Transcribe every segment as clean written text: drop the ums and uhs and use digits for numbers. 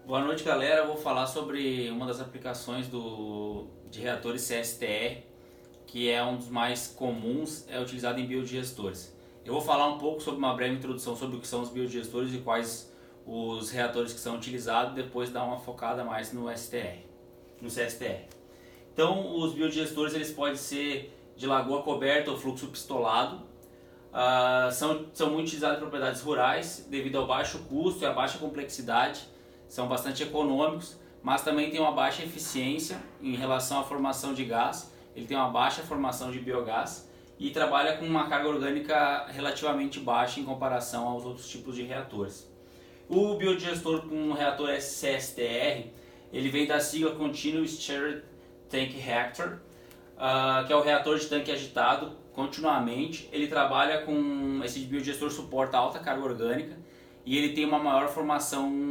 Boa noite, galera. Eu vou falar sobre uma das aplicações de reatores CSTR, que é um dos mais comuns, é utilizado em biodigestores. Eu vou falar um pouco sobre uma breve introdução sobre o que são os biodigestores e quais os reatores que são utilizados, depois dar uma focada mais no CSTR. Então, os biodigestores eles podem ser de lagoa coberta ou fluxo pistolado. São muito utilizados em propriedades rurais devido ao baixo custo e à baixa complexidade. São bastante econômicos, mas também tem uma baixa eficiência em relação à formação de gás. Ele tem uma baixa formação de biogás e trabalha com uma carga orgânica relativamente baixa em comparação aos outros tipos de reatores. O biodigestor com o reator CSTR, ele vem da sigla Continuous Stirred Tank Reactor, que é o reator de tanque agitado continuamente. Ele trabalha com esse biodigestor, suporta alta carga orgânica e ele tem uma maior formação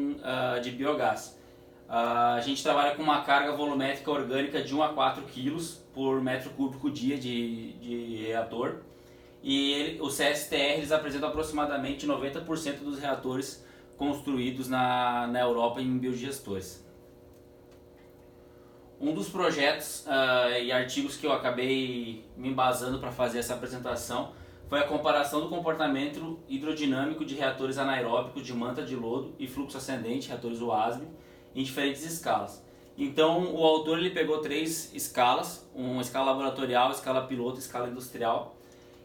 de biogás. A gente trabalha com uma carga volumétrica orgânica de 1 a 4 kg por metro cúbico dia de reator. E o CSTR eles apresentam aproximadamente 90% dos reatores construídos na Europa em biodigestores. Um dos projetos e artigos que eu acabei me embasando para fazer essa apresentação foi a comparação do comportamento hidrodinâmico de reatores anaeróbicos de manta de lodo e fluxo ascendente, reatores WASB, em diferentes escalas. Então o autor ele pegou 3 escalas, uma escala laboratorial, escala piloto e escala industrial,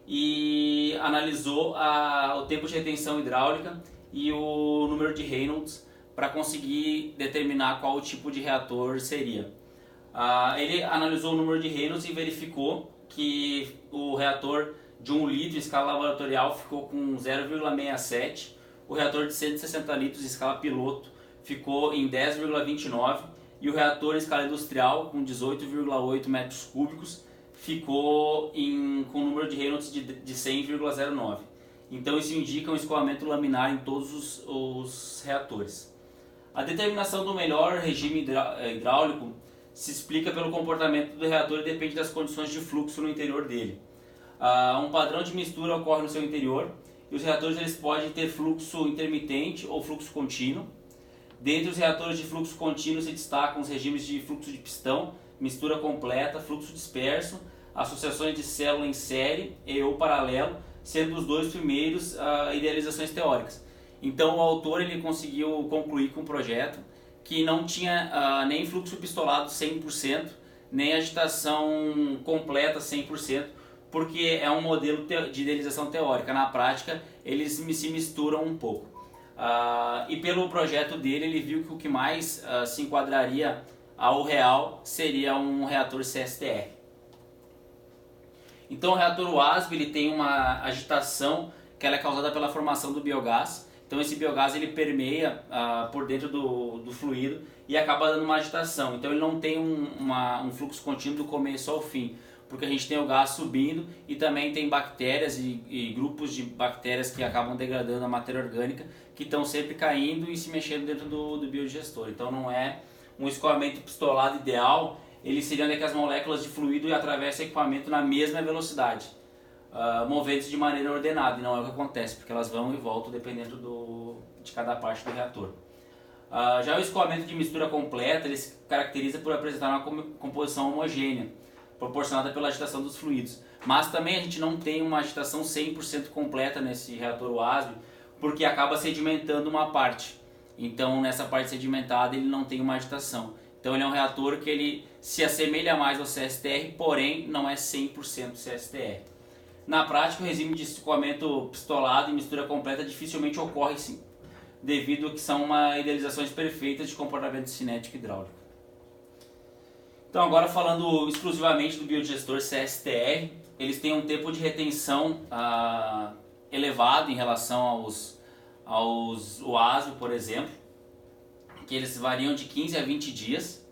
e analisou o tempo de retenção hidráulica e o número de Reynolds para conseguir determinar qual tipo de reator seria. Ele analisou o número de Reynolds e verificou que o reator de 1 litro em escala laboratorial ficou com 0,67, o reator de 160 litros em escala piloto ficou em 10,29 e o reator em escala industrial com 18,8 metros cúbicos ficou com um número de Reynolds de 100,09. Então isso indica um escoamento laminar em todos os reatores. A determinação do melhor regime hidráulico se explica pelo comportamento do reator e depende das condições de fluxo no interior dele. Um padrão de mistura ocorre no seu interior e os reatores eles podem ter fluxo intermitente ou fluxo contínuo. Dentre os reatores de fluxo contínuo se destacam os regimes de fluxo de pistão, mistura completa, fluxo disperso, associações de célula em série e ou paralelo, sendo os dois primeiros idealizações teóricas. Então o autor ele conseguiu concluir com um projeto que não tinha nem fluxo pistolado 100%, nem agitação completa 100%, porque é um modelo de idealização teórica. Na prática, eles se misturam um pouco. E pelo projeto dele, ele viu que o que mais se enquadraria ao real seria um reator CSTR. Então o reator WASB ele tem uma agitação que ela é causada pela formação do biogás. Então esse biogás ele permeia por dentro do fluido e acaba dando uma agitação. Então ele não tem um fluxo contínuo do começo ao fim, porque a gente tem o gás subindo e também tem bactérias e grupos de bactérias que acabam degradando a matéria orgânica, que estão sempre caindo e se mexendo dentro do biodigestor. Então não é um escoamento pistolado ideal, ele seria onde é que as moléculas de fluido atravessam o equipamento na mesma velocidade, movendo-se de maneira ordenada, e não é o que acontece, porque elas vão e voltam dependendo de cada parte do reator. Já o escoamento de mistura completa, ele se caracteriza por apresentar uma composição homogênea, proporcionada pela agitação dos fluidos. Mas também a gente não tem uma agitação 100% completa nesse reator WASB, porque acaba sedimentando uma parte. Então nessa parte sedimentada ele não tem uma agitação. Então ele é um reator que ele se assemelha mais ao CSTR, porém não é 100% CSTR. Na prática o regime de escoamento pistolado e mistura completa dificilmente ocorre sim, devido a que são idealizações perfeitas de comportamento cinético e hidráulico. Então agora falando exclusivamente do biodigestor CSTR, eles têm um tempo de retenção elevado em relação aos WASB, por exemplo, que eles variam de 15 a 20 dias.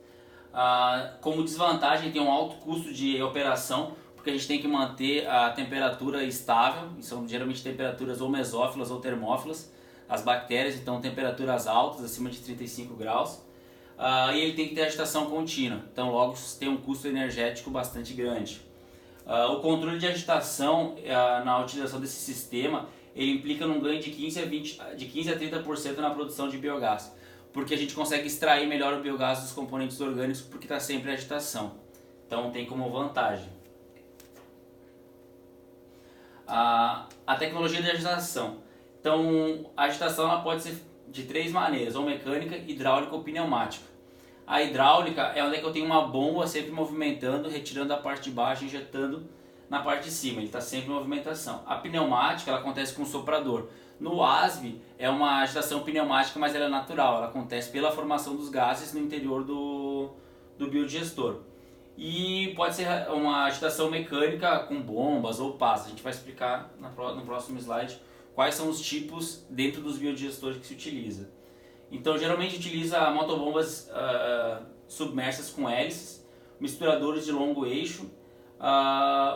Como desvantagem tem um alto custo de operação, porque a gente tem que manter a temperatura estável, e são geralmente temperaturas ou mesófilas ou termófilas, as bactérias, então temperaturas altas, acima de 35 graus. E ele tem que ter agitação contínua, então logo tem um custo energético bastante grande. O controle de agitação na utilização desse sistema ele implica num ganho de 15 a 30% na produção de biogás, porque a gente consegue extrair melhor o biogás dos componentes orgânicos porque está sempre em agitação. Então tem como vantagem. A tecnologia de agitação. Então a agitação ela pode ser de 3 maneiras, ou mecânica, hidráulica ou pneumática. A hidráulica é onde eu tenho uma bomba sempre movimentando, retirando a parte de baixo e injetando na parte de cima, ele está sempre em movimentação. A pneumática ela acontece com o soprador. No ASB é uma agitação pneumática, mas ela é natural, ela acontece pela formação dos gases no interior do biodigestor. E pode ser uma agitação mecânica com bombas ou pás. A gente vai explicar no próximo slide quais são os tipos dentro dos biodigestores que se utiliza. Então, geralmente utiliza motobombas submersas com hélices, misturadores de longo eixo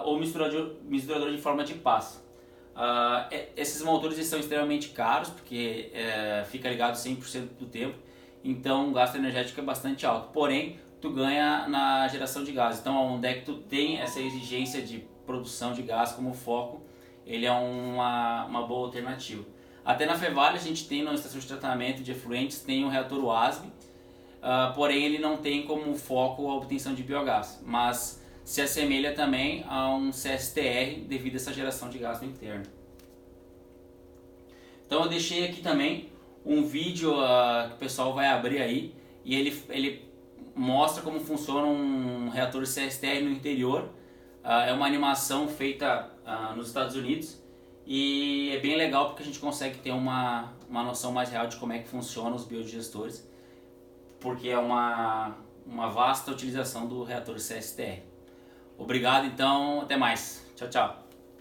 ou misturador em forma de pás. Esses motores são extremamente caros porque fica ligado 100% do tempo, então o gasto energético é bastante alto. Porém, tu ganha na geração de gás. Então, onde é que tu tem essa exigência de produção de gás como foco, ele é uma boa alternativa. Até na Fevale a gente tem na estação de tratamento de efluentes, tem um reator WASB, porém ele não tem como foco a obtenção de biogás, mas se assemelha também a um CSTR devido a essa geração de gás no interno. Então eu deixei aqui também um vídeo que o pessoal vai abrir aí e ele mostra como funciona um reator CSTR no interior. É uma animação feita nos Estados Unidos e é bem legal porque a gente consegue ter uma noção mais real de como é que funcionam os biodigestores, porque é uma vasta utilização do reator CSTR. Obrigado, então, até mais. Tchau, tchau.